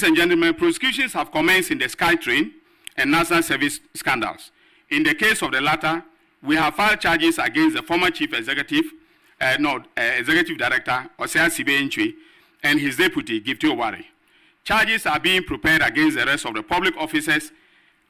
Ladies and gentlemen, prosecutions have commenced in the SkyTrain and National Service scandals. In the case of the latter, we have filed charges against the former Chief Executive, Executive Director, Osea Sibe-Ntwi, and his deputy, Gifty Owari. Charges are being prepared against the rest of the public officers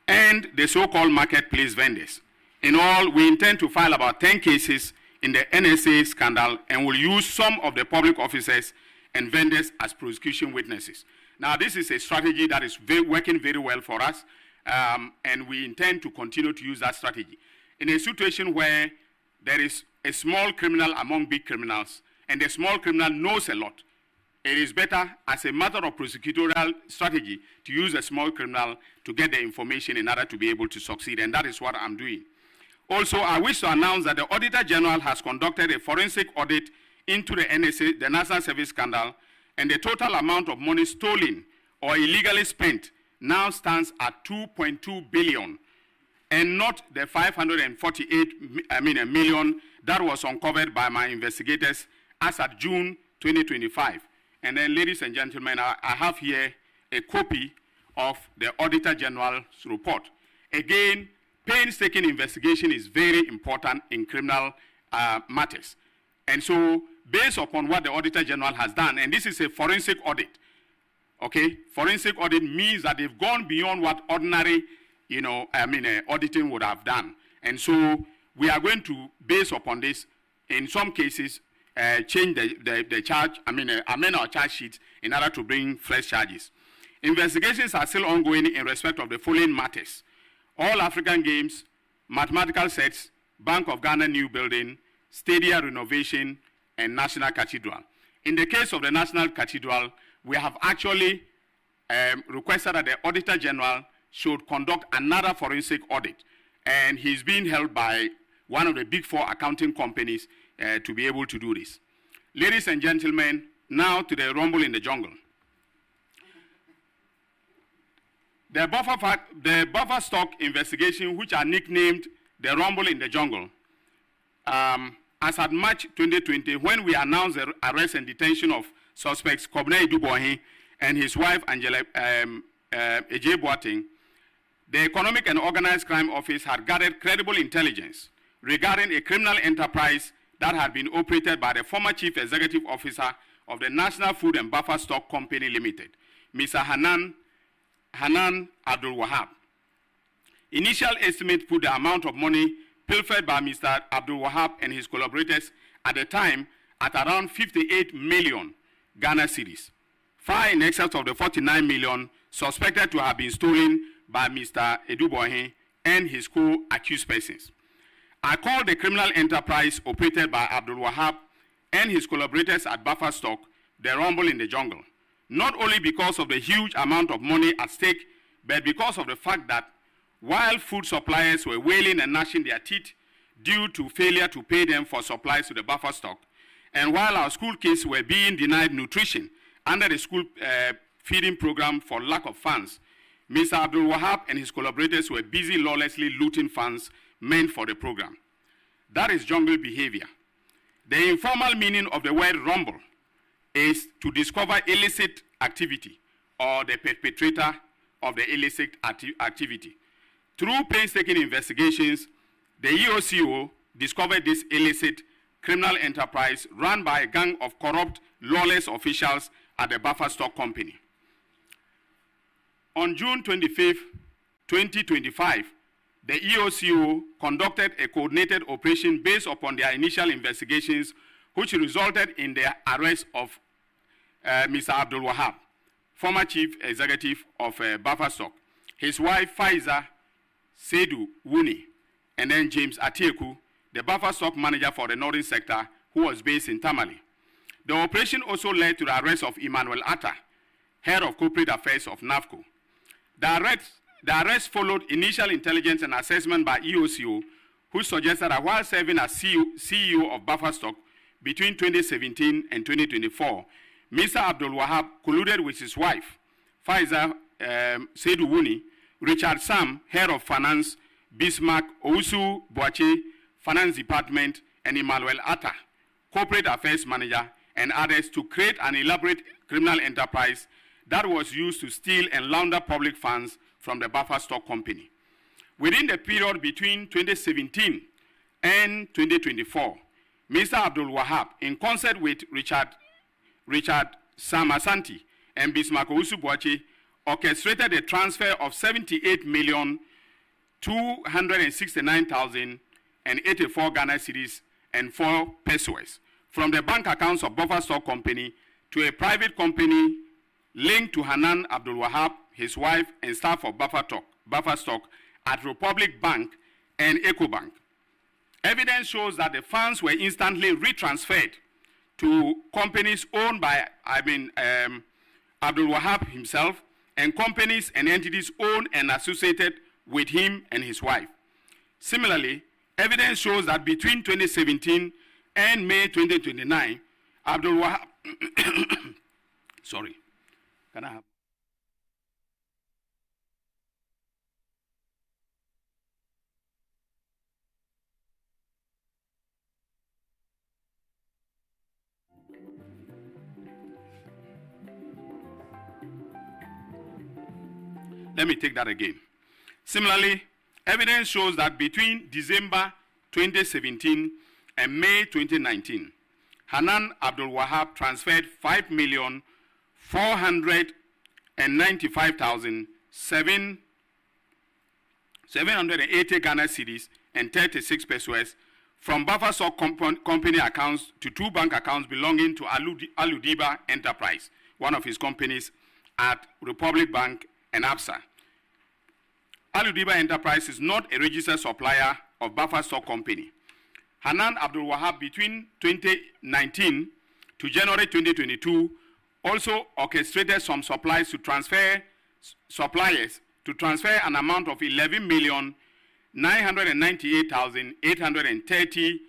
and the so-called marketplace vendors. In all, we intend to file about 10 cases in the NSA scandal and will use some of the public officers and vendors as prosecution witnesses. Now, this is a strategy that is working very well for us, and we intend to continue to use that strategy. In a situation where there is a small criminal among big criminals, and the small criminal knows a lot, it is better as a matter of prosecutorial strategy to use a small criminal to get the information in order to be able to succeed, and that is what I'm doing. Also, I wish to announce that the Auditor General has conducted a forensic audit into the NSA, the National Service scandal, and the total amount of money stolen or illegally spent now stands at 2.2 billion, and not the 548 million that was uncovered by my investigators as at June 2025. And then, ladies and gentlemen, I have here a copy of the Auditor General's report. Again, painstaking investigation is very important in criminal matters. And so, based upon what the Auditor General has done, and this is a forensic audit, okay? Forensic audit means that they've gone beyond what ordinary, auditing would have done. And so, we are going to, based upon this, in some cases, change the charge, amend our charge sheet in order to bring fresh charges. Investigations are still ongoing in respect of the following matters: All African Games, mathematical sets, Bank of Ghana new building, stadia renovation, and National Cathedral. In the case of the National Cathedral, we have actually requested that the Auditor General should conduct another forensic audit, and he's being held by one of the big four accounting companies to be able to do this. Ladies and gentlemen, now to the rumble in the jungle. The buffer stock investigation, which are nicknamed the rumble in the jungle, as at March 2020, when we announced the arrest and detention of suspects Kobne Dubohi and his wife Angela Eje Boateng, the Economic and Organized Crime Office had gathered credible intelligence regarding a criminal enterprise that had been operated by the former Chief Executive Officer of the National Food and Buffer Stock Company Limited, Mr. Hanan Abdul Wahab. Initial estimates put the amount of money pilfered by Mr. Abdul Wahab and his collaborators at the time at around 58 million Ghana cedis, far in excess of the 49 million suspected to have been stolen by Mr. Edubohi and his co-accused persons. I call the criminal enterprise operated by Abdul Wahab and his collaborators at Buffer Stock the rumble in the jungle, not only because of the huge amount of money at stake, but because of the fact that while food suppliers were wailing and gnashing their teeth due to failure to pay them for supplies to the Buffer Stock, and while our school kids were being denied nutrition under the school feeding program for lack of funds, Mr. Abdul Wahab and his collaborators were busy lawlessly looting funds meant for the program. That is jungle behavior. The informal meaning of the word rumble is to discover illicit activity or the perpetrator of the illicit activity. Through painstaking investigations, the EOCO discovered this illicit criminal enterprise run by a gang of corrupt, lawless officials at the Buffer Stock Company. On June 25, 2025, the EOCO conducted a coordinated operation based upon their initial investigations, which resulted in the arrest of Mr. Abdul Wahab, former Chief Executive of Buffer Stock, his wife Faiza Seydou Wuni, and then James Atieku, the Buffer Stock manager for the Northern Sector, who was based in Tamale. The operation also led to the arrest of Emmanuel Atta, head of corporate affairs of NAFCO. The arrest followed initial intelligence and assessment by EOCO, who suggested that while serving as CEO of Buffer Stock between 2017 and 2024, Mr. Abdul Wahab colluded with his wife, Faiza Seydou Wuni, Richard Sam, head of finance, Bismarck Ousu Boache, finance department, and Emmanuel Atta, corporate affairs manager, and others to create an elaborate criminal enterprise that was used to steal and launder public funds from the Buffer Stock Company. Within the period between 2017 and 2024, Mr. Abdul Wahab, in concert with Richard Samasanti and Bismarck Owusu-Boakye, orchestrated the transfer of 78,269,084 Ghana cedis and 4 pesos from the bank accounts of Buffer Stock Company to a private company linked to Hanan Abdul Wahab, his wife, and staff of Buffer Stock at Republic Bank and EcoBank. Evidence shows that the funds were instantly retransferred to companies owned by Abdul Wahab himself and companies and entities owned and associated with him and his wife. Similarly, evidence shows that between 2017 and May 2029, Abdul Wahab, sorry, can I have? Let me take that again. Similarly, evidence shows that between December 2017 and May 2019, Hanan Abdul Wahab transferred 5,495,780 Ghana cedis and 36 pesos from Buffer Stock Company accounts to 2 bank accounts belonging to Aludiba Enterprise, one of his companies, at Republic Bank and ABSA. Aludiba Enterprise is not a registered supplier of Buffer Stock Company. Hanan Abdul Wahab, between 2019 to January 2022, also orchestrated some suppliers to transfer an amount of 11,998,830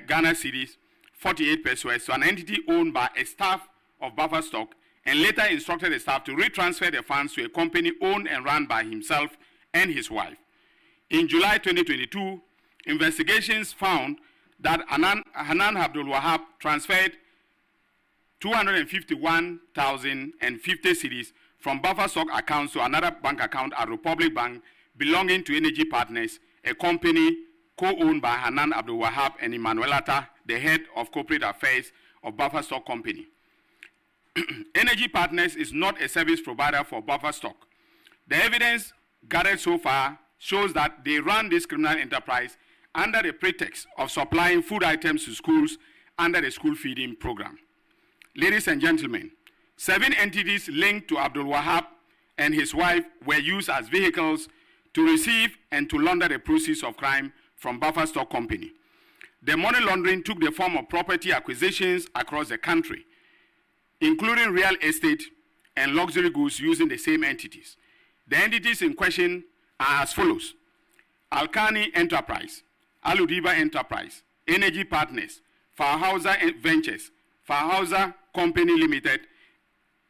Ghana cedis, 48 pesos, to an entity owned by a staff of Buffer Stock, and later instructed the staff to retransfer the funds to a company owned and run by himself and his wife. In July 2022, investigations found that Hanan Abdul Wahab transferred 251,050 cedis from Buffer Stock accounts to another bank account at Republic Bank belonging to Energy Partners, a company co-owned by Hanan Abdul Wahab and Emmanuel Atta, the head of corporate affairs of Buffer Stock Company. Energy Partners is not a service provider for Buffer Stock. The evidence gathered so far shows that they run this criminal enterprise under the pretext of supplying food items to schools under the school feeding program. Ladies and gentlemen, 7 entities linked to Abdul Wahab and his wife were used as vehicles to receive and to launder the proceeds of crime from Buffer Stock Company. The money laundering took the form of property acquisitions across the country, including real estate and luxury goods using the same entities. The entities in question are as follows: Alkani Enterprise, Aludiba Enterprise, Energy Partners, Farhauser Ventures, Farhauser Company Limited,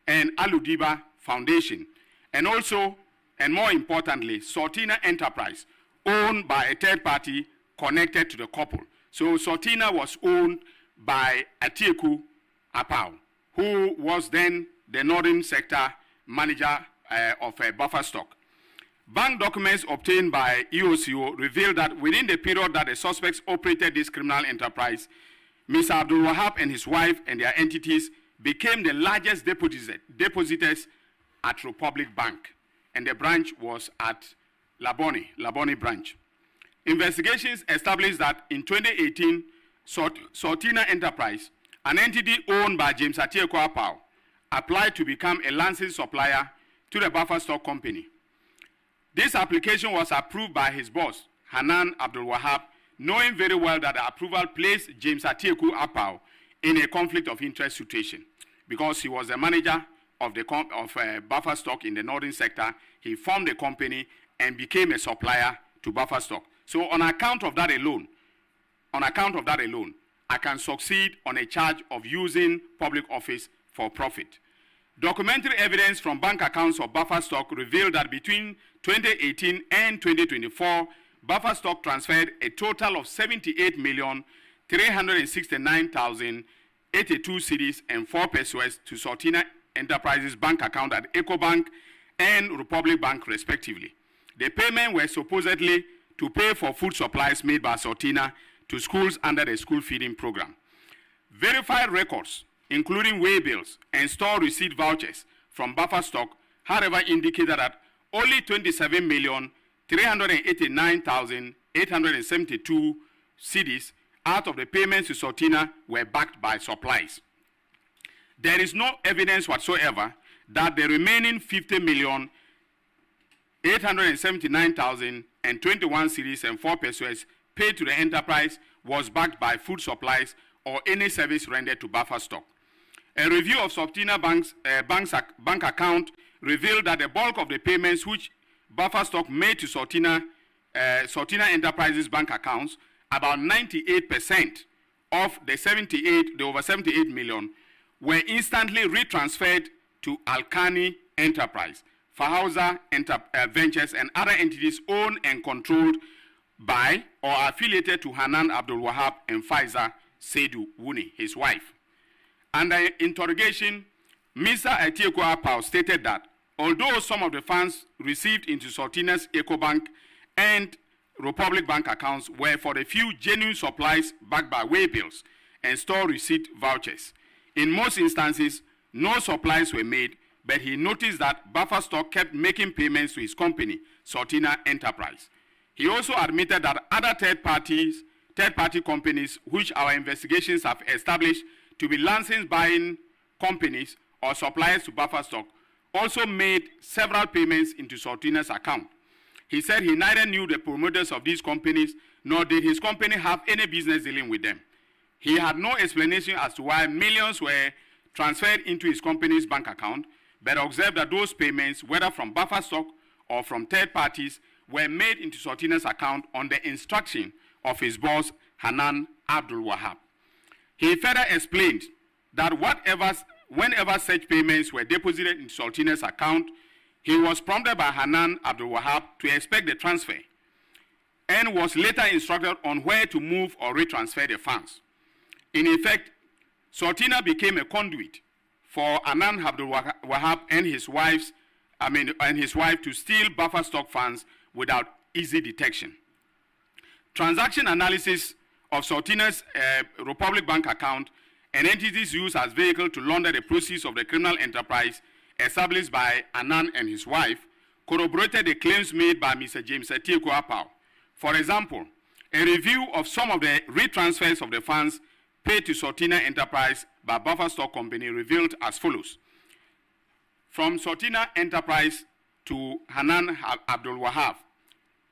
and Aludiba Foundation, and also, and more importantly, Sautina Enterprise, owned by a third party connected to the couple. So Sautina was owned by Atieku Apau, who was then the Northern Sector Manager of Buffer Stock. Bank documents obtained by EOCO revealed that within the period that the suspects operated this criminal enterprise, Mr. Abdul Wahab and his wife and their entities became the largest depositors at Republic Bank, and the branch was at Labone branch. Investigations established that in 2018, Sautina Enterprise, an entity owned by James Atieku Apau, applied to become a licensed supplier to the Buffer Stock Company. This application was approved by his boss, Hanan Abdul Wahab, knowing very well that the approval placed James Atieku Apau in a conflict of interest situation. Because he was the manager of Buffer Stock in the Northern Sector, he formed a company and became a supplier to Buffer Stock. So on account of that alone, I can succeed on a charge of using public office for profit. Documentary evidence from bank accounts of Buffer Stock revealed that between 2018 and 2024, Buffer Stock transferred a total of 78,369,082 cedis and 4 pesos to Sautina Enterprises bank account at EcoBank and Republic Bank, respectively. The payments were supposedly to pay for food supplies made by Sautina to schools under the school feeding program. Verified records, including way bills and store receipt vouchers from buffer stock, however, indicated that only 27,389,872 cedis out of the payments to Sautina were backed by supplies. There is no evidence whatsoever that the remaining 50,879,021 cedis and 4 pesos paid to the enterprise was backed by food supplies or any service rendered to buffer stock. A review of Sautina bank account revealed that the bulk of the payments which buffer stock made to Sautina Enterprises bank accounts, about 98% of the over 78 million, were instantly retransferred to Alkani Enterprise, Fahauza Ventures, and other entities owned and controlled by or affiliated to Hanan Abdul Wahab and Faiza Seidu Wuni, his wife. Under interrogation, Mr. Atieko Apau stated that although some of the funds received into Sautina's EcoBank and Republic Bank accounts were for a few genuine supplies backed by way bills and store receipt vouchers, in most instances, no supplies were made, but he noticed that buffer stock kept making payments to his company, Sautina Enterprise. He also admitted that other third-party companies, which our investigations have established to be licensed buying companies or suppliers to buffer stock, also made several payments into Sautina's account. He said he neither knew the promoters of these companies, nor did his company have any business dealing with them. He had no explanation as to why millions were transferred into his company's bank account, but observed that those payments, whether from buffer stock or from third parties, were made into Sautina's account on the instruction of his boss, Hanan Abdul Wahab. He further explained that whenever such payments were deposited in Sautina's account, he was prompted by Hanan Abdul Wahab to expect the transfer and was later instructed on where to move or retransfer the funds. In effect, Sautina became a conduit for Hanan Abdul Wahab and his wife to steal buffer stock funds without easy detection. Transaction analysis of Sautina's Republic Bank account and entities used as vehicle to launder the proceeds of the criminal enterprise established by Hanan and his wife corroborated the claims made by Mr. James Atieko Apau. For example, a review of some of the retransfers of the funds paid to Sautina Enterprise by Buffer Stock Company revealed as follows. From Sautina Enterprise to Hanan Abdul Wahab,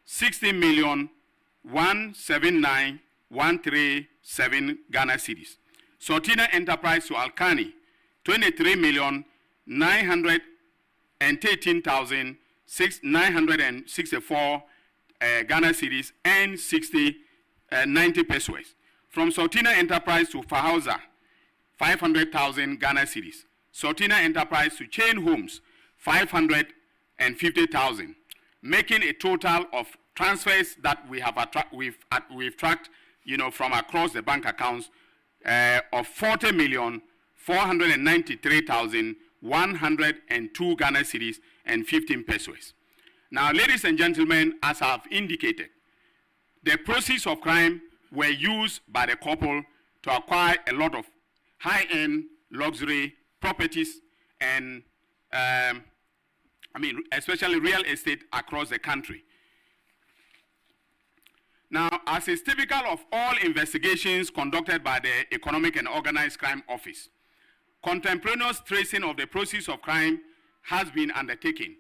60,179,137 Ghana cedis. Sautina Enterprise to Alkani, 23,913,964 Ghana cedis and 90 pesos. From Sautina Enterprise to Fahauza, 500,000 Ghana cedis. Sautina Enterprise to Chain Homes, 550,000, making a total of transfers that we've tracked, from across the bank accounts of 40,493,102 Ghana cedis and 15 pesos. Now, ladies and gentlemen, as I've indicated, the proceeds of crime were used by the couple to acquire a lot of high-end luxury properties and, especially real estate across the country. Now, as is typical of all investigations conducted by the Economic and Organized Crime Office, contemporaneous tracing of the proceeds of crime has been undertaken,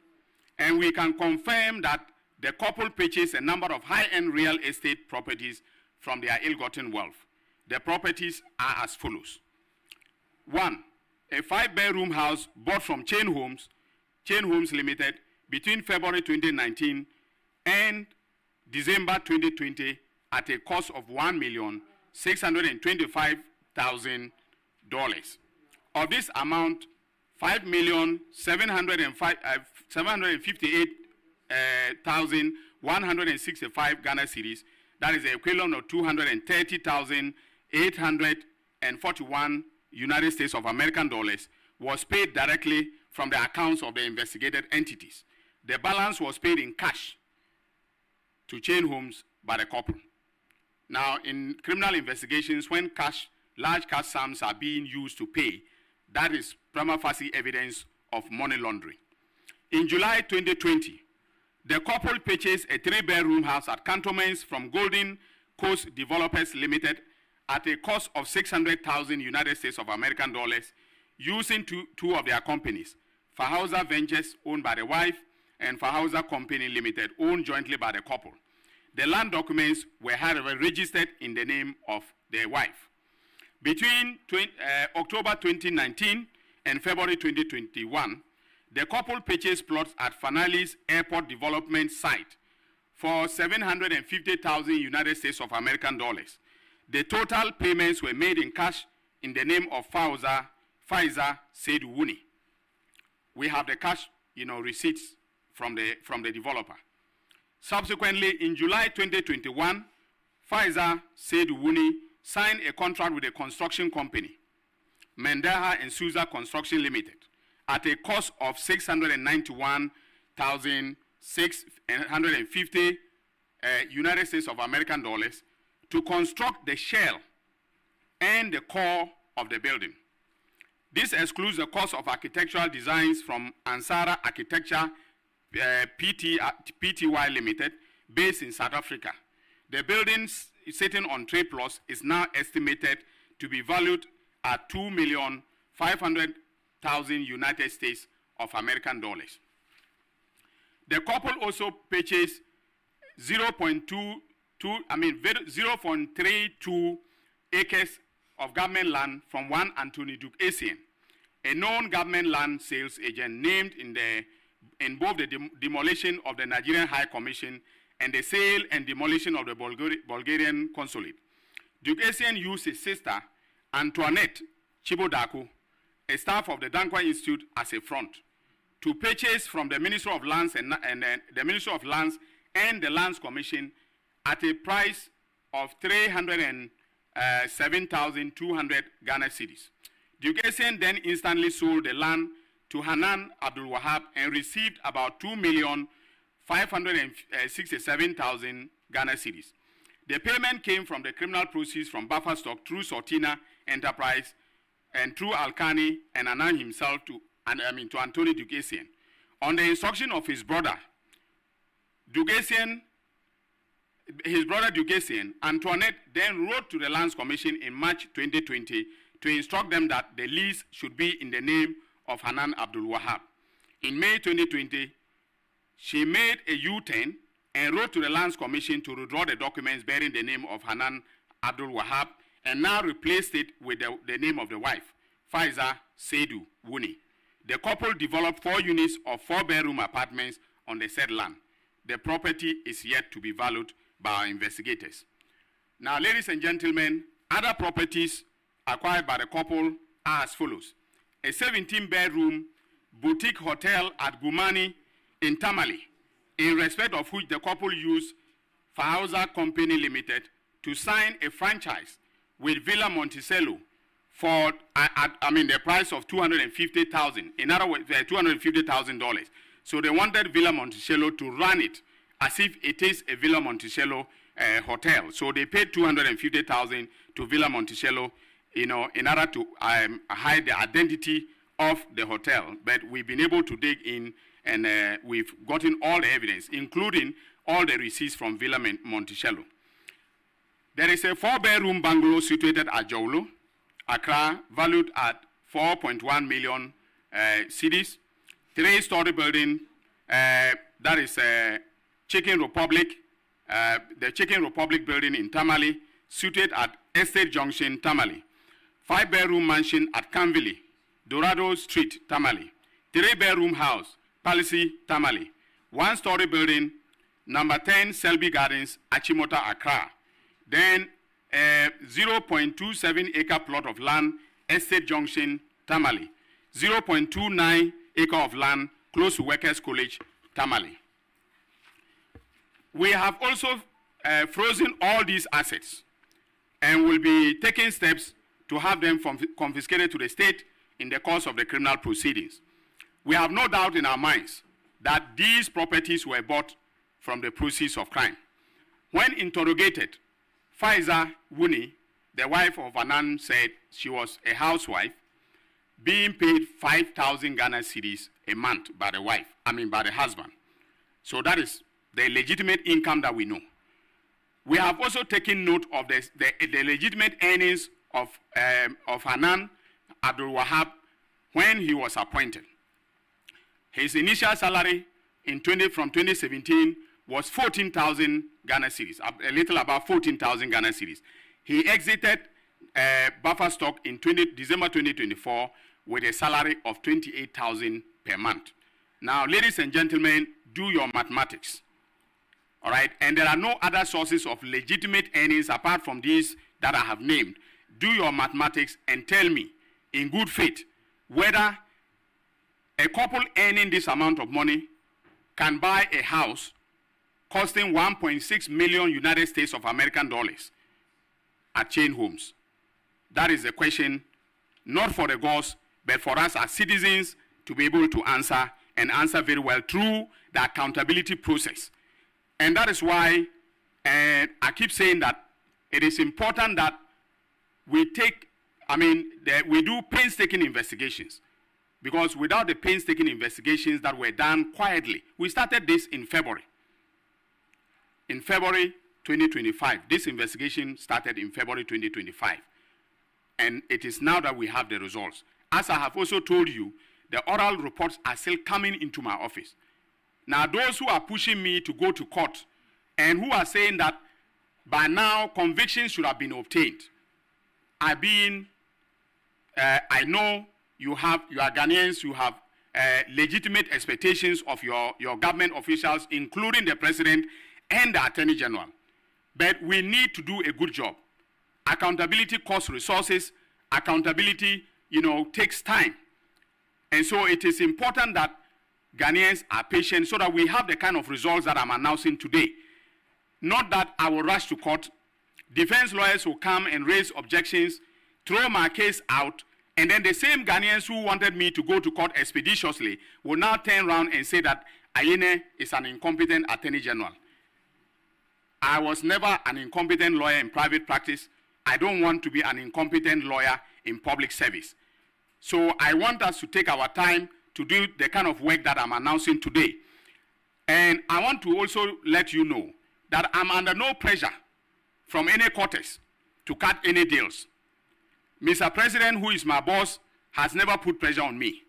and we can confirm that the couple purchased a number of high-end real estate properties from their ill-gotten wealth. The properties are as follows. 1, a 5-bedroom house bought from Chain Homes Limited between February 2019 and December 2020 at a cost of $1,625,000. Of this amount, $5,758,165 Ghana cedis, that is the equivalent of 230,841 United States of American dollars, was paid directly from the accounts of the investigated entities. The balance was paid in cash to Chain Homes by the couple. Now, in criminal investigations, when large cash sums are being used to pay, that is prima facie evidence of money laundering. In July 2020, the couple purchased a 3-bedroom house at Cantonments from Golden Coast Developers Limited at a cost of 600,000 United States of American dollars, using two of their companies, Fahauser Ventures, owned by the wife, and Fahauser Company Limited, owned jointly by the couple. The land documents were, however, registered in the name of their wife. Between October 2019 and February 2021, the couple purchased plots at Fanali's airport development site for 750,000 United States of American dollars. The total payments were made in cash in the name of Pfizer Seydou Wuni. We have the cash, receipts from the developer. Subsequently, in July 2021, Pfizer Seydou Wuni signed a contract with a construction company, Mendeha and Souza Construction Limited, at a cost of 691,650 United States of American dollars to construct the shell and the core of the building. This excludes the cost of architectural designs from Ansara Architecture Pty Limited, based in South Africa. The building sitting on 3 plots is now estimated to be valued at 2,500,000 United States of American dollars. The couple also purchased 0.32 acres of government land from one Anthony Duke Essien, a known government land sales agent named in both the demolition of the Nigerian High Commission and the sale and demolition of the Bulgarian consulate. Duke Essien used his sister, Antoinette Chibodaku, a staff of the Dankwa Institute, as a front, to purchase from the Minister of Lands and the Minister of Lands and the Lands Commission at a price of 307,200 Ghana cedis. Duke Essien then instantly sold the land to Hanan Abdul Wahab and received about 2,567,000 Ghana cedis. The payment came from the criminal proceeds from buffer stock through Sautina Enterprise and through Alkani and Anan himself to Anthony Duke Essien. On the instruction of his brother, Duke Essien, Antoinette then wrote to the Lands Commission in March 2020 to instruct them that the lease should be in the name of Hanan Abdul Wahab. In May 2020, she made a U-turn and wrote to the Lands Commission to withdraw the documents bearing the name of Hanan Abdul Wahab and now replaced it with the name of the wife, Pfizer Seydou Wuni. The couple developed 4 units of 4-bedroom apartments on the said land. The property is yet to be valued by our investigators. Now, ladies and gentlemen, other properties acquired by the couple are as follows. A 17-bedroom boutique hotel at Gumani in Tamale, in respect of which the couple used Fahauser Company Limited to sign a franchise with Villa Monticello for the price of $250,000. In other words, $250,000. So they wanted Villa Monticello to run it as if it is a Villa Monticello hotel. So they paid $250,000 to Villa Monticello, in order to hide the identity of the hotel. But we've been able to dig in, and we've gotten all the evidence, including all the receipts from Villa Monticello. There is a 4-bedroom bungalow situated at Jolo, Accra, valued at 4.1 million cedis. 3-story building, that is Chicken Republic, the Chicken Republic building in Tamale, situated at Estate Junction, Tamale. 5-bedroom mansion at Canville, Dorado Street, Tamale. 3-bedroom house, Palissy, Tamale. 1-story building, number 10 Selby Gardens, Achimota, Accra. Then a 0.27 acre plot of land, Estate Junction, Tamale. 0.29 acre of land, close to Workers College, Tamale. We have also frozen all these assets and will be taking steps to have them confiscated to the state in the course of the criminal proceedings. We have no doubt in our minds that these properties were bought from the proceeds of crime. When interrogated, Faiza Wuni, the wife of Anand, said she was a housewife being paid 5,000 Ghana cedis a month by the husband. So that is the legitimate income that we know. We have also taken note of the legitimate earnings of Anand Abdul Wahab when he was appointed. His initial salary from 2017 was 14,000 Ghana cedis, a little about 14,000 Ghana cedis. He exited buffer stock in December 2024 with a salary of 28,000 per month. Now, ladies and gentlemen, do your mathematics. All right, and there are no other sources of legitimate earnings apart from these that I have named. Do your mathematics and tell me, in good faith, whether a couple earning this amount of money can buy a house costing 1.6 million United States of American dollars at chain homes. That is the question, not for the gods, but for us as citizens to be able to answer, and answer very well through the accountability process. And that is why I keep saying that it is important that we do painstaking investigations. Because without the painstaking investigations that were done quietly, we started this in February. In February 2025, this investigation started in February 2025. And it is now that we have the results. As I have also told you, the oral reports are still coming into my office. Now, those who are pushing me to go to court and who are saying that by now convictions should have been obtained, I know you are Ghanaians, you have legitimate expectations of your government officials, including the president and the attorney general. But we need to do a good job. Accountability costs resources. Accountability, takes time. And so it is important that Ghanaians are patient so that we have the kind of results that I'm announcing today. Not that I will rush to court. Defense lawyers will come and raise objections, throw my case out, and then the same Ghanaians who wanted me to go to court expeditiously will now turn around and say that Ayine is an incompetent attorney general. I was never an incompetent lawyer in private practice. I don't want to be an incompetent lawyer in public service. So I want us to take our time to do the kind of work that I'm announcing today. And I want to also let you know that I'm under no pressure from any quarters to cut any deals. Mr. President, who is my boss, has never put pressure on me.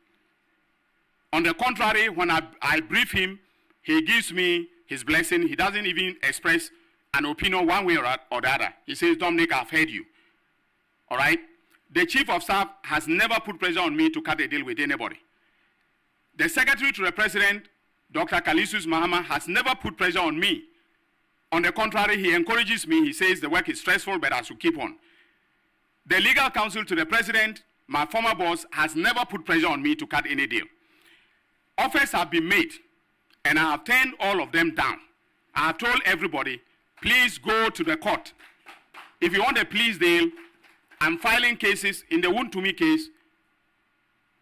On the contrary, when I brief him, he gives me his blessing. He doesn't even express an opinion one way or the other. He says, Dominic, I've heard you. All right? The Chief of Staff has never put pressure on me to cut a deal with anybody. The Secretary to the President, Dr. Kalisus Mahama, has never put pressure on me. On the contrary, he encourages me. He says the work is stressful, but I should keep on. The Legal Counsel to the President, my former boss, has never put pressure on me to cut any deal. Offers have been made, and I have turned all of them down. I have told everybody, please go to the court. If you want a pleas deal, I'm filing cases. In the Wuntumi case,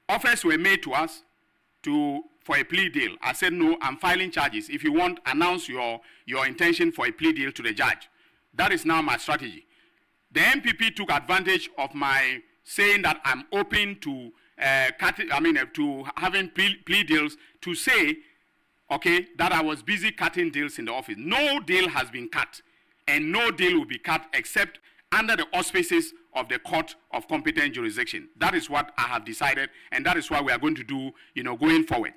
offers were made to us for a plea deal. I said, no, I'm filing charges. If you want, announce your intention for a plea deal to the judge. That is now my strategy. The MPP took advantage of my saying that I'm open to to having plea deals to say, okay, that I was busy cutting deals in the office. No deal has been cut, and no deal will be cut except under the auspices of the court of competent jurisdiction. That is what I have decided, and that is what we are going to do, going forward.